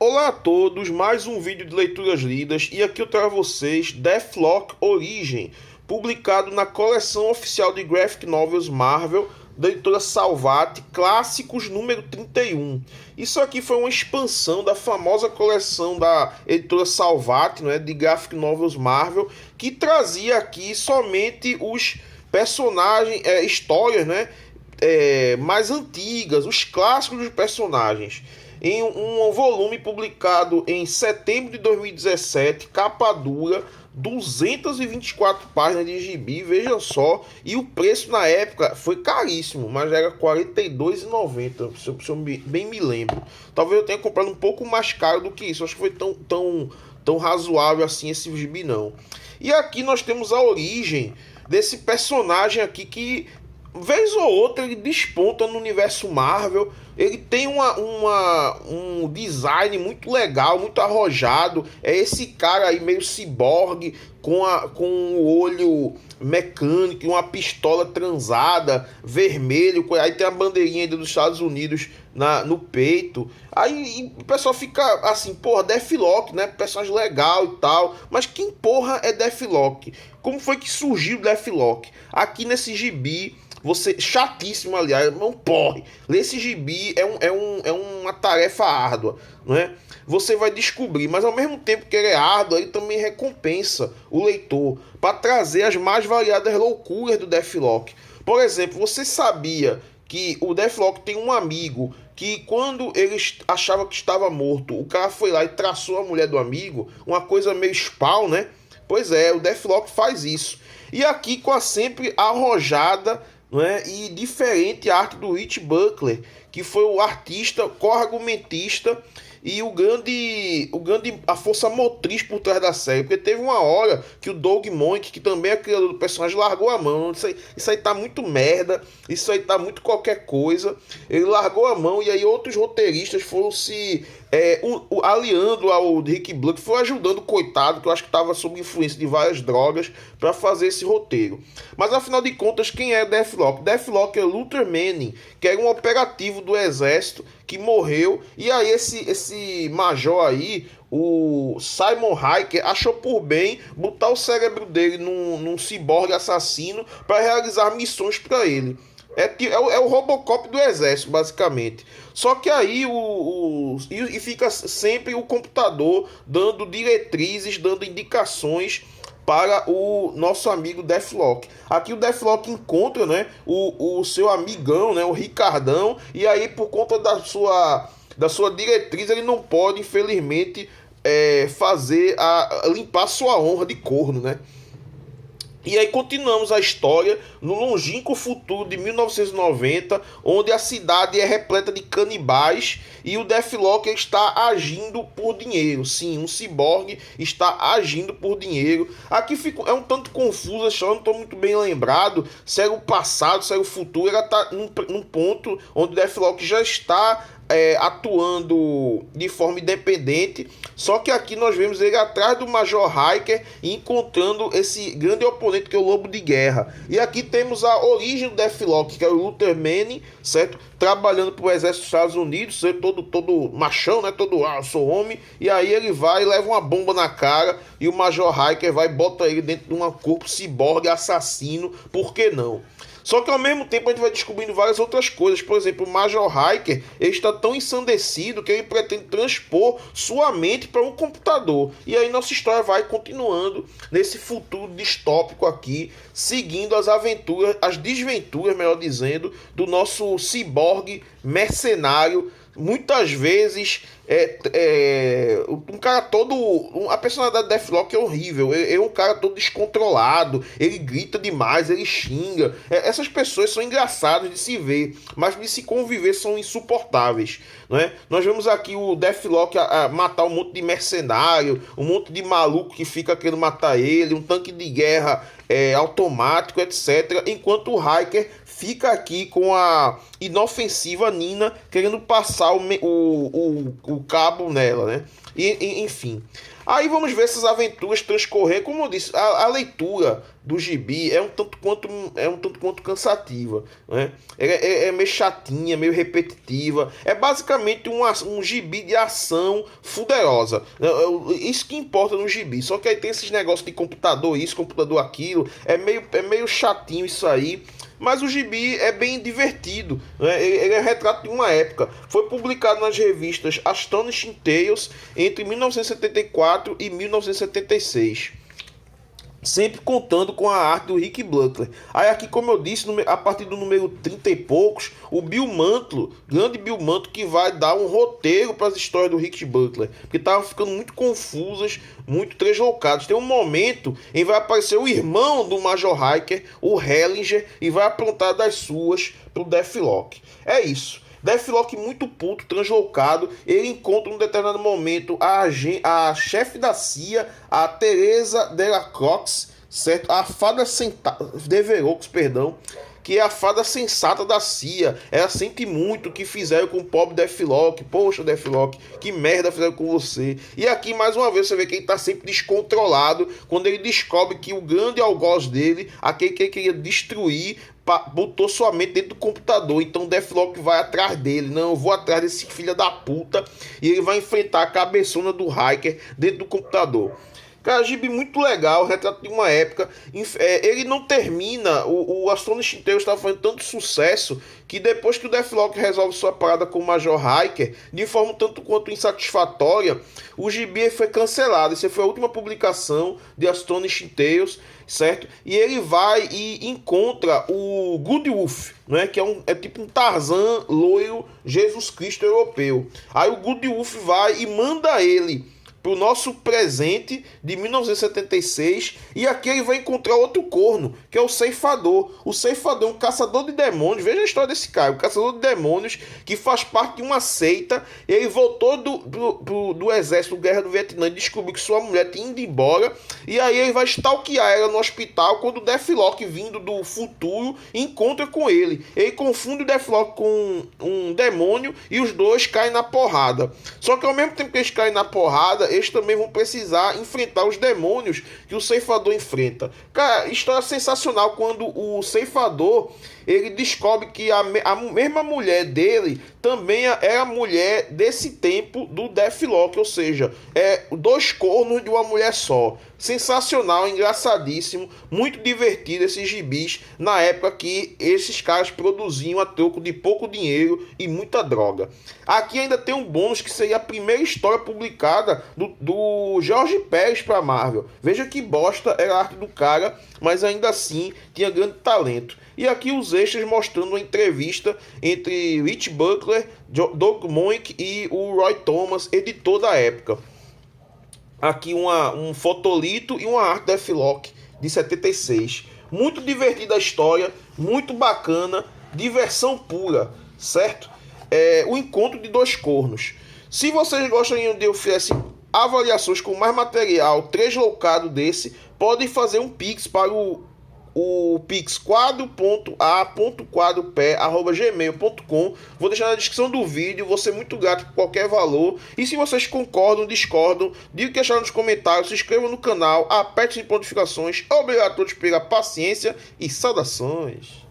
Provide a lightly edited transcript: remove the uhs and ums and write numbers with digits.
Olá a todos, mais um vídeo de leituras lidas e aqui eu trago a vocês Deathlock Origem, publicado na coleção oficial de Graphic Novels Marvel da editora Salvat, Clássicos número 31. Isso aqui foi uma expansão da famosa coleção da editora Salvat, né, de Graphic Novels Marvel, que trazia aqui somente os personagens, histórias, né, mais antigas, os clássicos dos personagens em um volume publicado em setembro de 2017, capa dura, 224 páginas de gibi, veja só, e o preço na época foi caríssimo, mas era R$ 42,90, se eu bem me lembro. Talvez eu tenha comprado um pouco mais caro do que isso, acho que foi tão razoável assim esse gibi não. E aqui nós temos a origem desse personagem aqui que vez ou outra ele desponta no universo Marvel. Ele tem um design muito legal, muito arrojado. É esse cara aí meio ciborgue, com o olho mecânico, uma pistola transada, vermelho. Aí tem a bandeirinha dos Estados Unidos no peito. Aí o pessoal fica assim, porra, Deathlock, né? Personagem legal e tal. Mas quem porra é Deathlock? Como foi que surgiu Deathlock? Aqui nesse gibi, você, chatíssimo, aliás, não porre. Ler esse gibi é uma tarefa árdua, não é? Você vai descobrir, mas ao mesmo tempo que ele é árduo, ele também recompensa o leitor para trazer as mais variadas loucuras do Deathlock. Por exemplo, você sabia que o Deathlock tem um amigo que, quando ele achava que estava morto, o cara foi lá e traçou a mulher do amigo, uma coisa meio Spawn, né? Pois é, o Deathlock faz isso. E aqui com a sempre arrojada, não é, e diferente arte do Rich Buckler, que foi o artista, co-argumentista e a força motriz por trás da série. Porque teve uma hora que o Doug Moench, que também é criador do personagem, largou a mão. Isso aí tá muito merda, isso aí tá muito qualquer coisa. Ele largou a mão e aí outros roteiristas foram se aliando ao Rick Buckler, foi ajudando o coitado, que eu acho que estava sob influência de várias drogas, para fazer esse roteiro. Mas afinal de contas, quem é Deathlock? Deathlock é Luther Manning, que era um operativo do exército que morreu, e aí esse major aí, o Simon Hayek, achou por bem botar o cérebro dele num ciborgue assassino para realizar missões para ele. É o Robocop do exército, basicamente. Só que aí e fica sempre o computador dando diretrizes, dando indicações para o nosso amigo Deathlock. Aqui o Deathlock encontra, né, o seu amigão, né, o Ricardão, e aí por conta da sua diretriz ele não pode, infelizmente, limpar sua honra de corno, né? E aí continuamos a história no longínquo futuro de 1990, onde a cidade é repleta de canibais e o Deathlock está agindo por dinheiro. Sim, um ciborgue está agindo por dinheiro. Aqui é um tanto confuso, a história, não estou muito bem lembrado se era o passado, se era o futuro. Ela está num ponto onde o Deathlock já está atuando de forma independente, só que aqui nós vemos ele atrás do Major Hiker e encontrando esse grande oponente que é o Lobo de Guerra. E aqui temos a origem do Deathlock, que é o Luther Manning, certo? Trabalhando para o exército dos Estados Unidos, todo machão, né? Todo, eu sou homem. E aí ele vai e leva uma bomba na cara e o Major Hiker vai e bota ele dentro de um corpo ciborgue assassino, por que não? Só que ao mesmo tempo a gente vai descobrindo várias outras coisas. Por exemplo, o Major Hiker, ele está tão ensandecido que ele pretende transpor sua mente para um computador. E aí nossa história vai continuando nesse futuro distópico aqui, seguindo as desventuras, melhor dizendo, do nosso ciborgue mercenário. Muitas vezes um cara todo. A personalidade do Deathlock é horrível. Ele é um cara todo descontrolado. Ele grita demais, ele xinga. Essas pessoas são engraçadas de se ver, mas de se conviver são insuportáveis. Não é? Nós vemos aqui o Deathlock matar um monte de mercenário, um monte de maluco que fica querendo matar ele, um tanque de guerra automático, etc. Enquanto o Hiker fica aqui com a inofensiva Nina querendo passar o cabo nela, né? Enfim. Aí vamos ver essas aventuras transcorrer. Como eu disse, a leitura do gibi é um tanto quanto cansativa, né? É meio chatinha, meio repetitiva. É basicamente um gibi de ação fuderosa. Isso que importa no gibi. Só que aí tem esses negócios de computador isso, computador aquilo. É meio chatinho isso aí. Mas o gibi é bem divertido, né? Ele é retrato de uma época. Foi publicado nas revistas Astonishing Tales entre 1974 e 1976. Sempre contando com a arte do Rick Buckler. Aí aqui, como eu disse, a partir do número 30 e poucos, o Bill Mantlo, grande Bill Mantlo, que vai dar um roteiro para as histórias do Rick Buckler, porque estavam ficando muito confusas, muito tresloucadas. Tem um momento em que vai aparecer o irmão do Major Hiker, o Hellinger, e vai aprontar das suas pro Deathlock. É isso. Deathlock muito puto, translocado, ele encontra num determinado momento a chefe da CIA, a Teresa Delacroix, certo? A fada Deveroux, perdão, que é a fada sensata da CIA. Ela sente muito o que fizeram com o pobre Deathlock. Poxa, Deathlock, que merda fizeram com você. E aqui, mais uma vez, você vê que ele tá sempre descontrolado quando ele descobre que o grande algoz dele, aquele que ele queria destruir, botou sua mente dentro do computador. Então o Deathlock vai atrás dele. Não, eu vou atrás desse filho da puta. E ele vai enfrentar a cabeçona do Hiker dentro do computador. Cara, gibi muito legal, retrato de uma época. Ele não termina. O Astonishing Tales estava fazendo tanto sucesso que depois que o Deathlock resolve sua parada com o Major Hiker, de forma tanto quanto insatisfatória, o gibi foi cancelado. Essa foi a última publicação de Astonishing Tales, certo? E ele vai e encontra o Good Wolf, né? Que é tipo um Tarzan loiro Jesus Cristo europeu. Aí o Good Wolf vai e manda ele pro nosso presente de 1976, e aqui ele vai encontrar outro corno, que é o Ceifador. O Ceifador é um caçador de demônios. Veja a história desse cara, um caçador de demônios que faz parte de uma seita. Ele voltou do exército da Guerra do Vietnã e descobriu que sua mulher tinha ido embora, e aí ele vai stalkear ela no hospital quando o Deathlock, vindo do futuro, encontra com ele. Ele confunde o Deathlock com um demônio e os dois caem na porrada. Só que ao mesmo tempo que eles caem na porrada, eles também vão precisar enfrentar os demônios que o Ceifador enfrenta. Cara, história sensacional quando o Ceifador, ele descobre que a mesma mulher dele também é a mulher desse tempo do Deathlock, ou seja, é dois cornos de uma mulher só. Sensacional, engraçadíssimo, muito divertido esses gibis na época que esses caras produziam a troco de pouco dinheiro e muita droga. Aqui ainda tem um bônus que seria a primeira história publicada do Jorge Pérez para Marvel. Veja que bosta era a arte do cara, mas ainda assim tinha grande talento. E aqui os extras mostrando uma entrevista entre Rich Buckler, Doug Moench e o Roy Thomas, editor da época. Aqui um fotolito e uma arte Deathlock de 76. Muito divertida a história, muito bacana, diversão pura, certo? O encontro de dois cornos. Se vocês gostariam de eu fizesse avaliações com mais material tresloucado desse, podem fazer um pix para o pix quadro.a.quadropé@gmail.com. Vou deixar na descrição do vídeo. Vou ser muito grato por qualquer valor. E se vocês concordam, discordam, digam o que acharam nos comentários, se inscrevam no canal, aperte as notificações. Obrigado a todos pela paciência e saudações.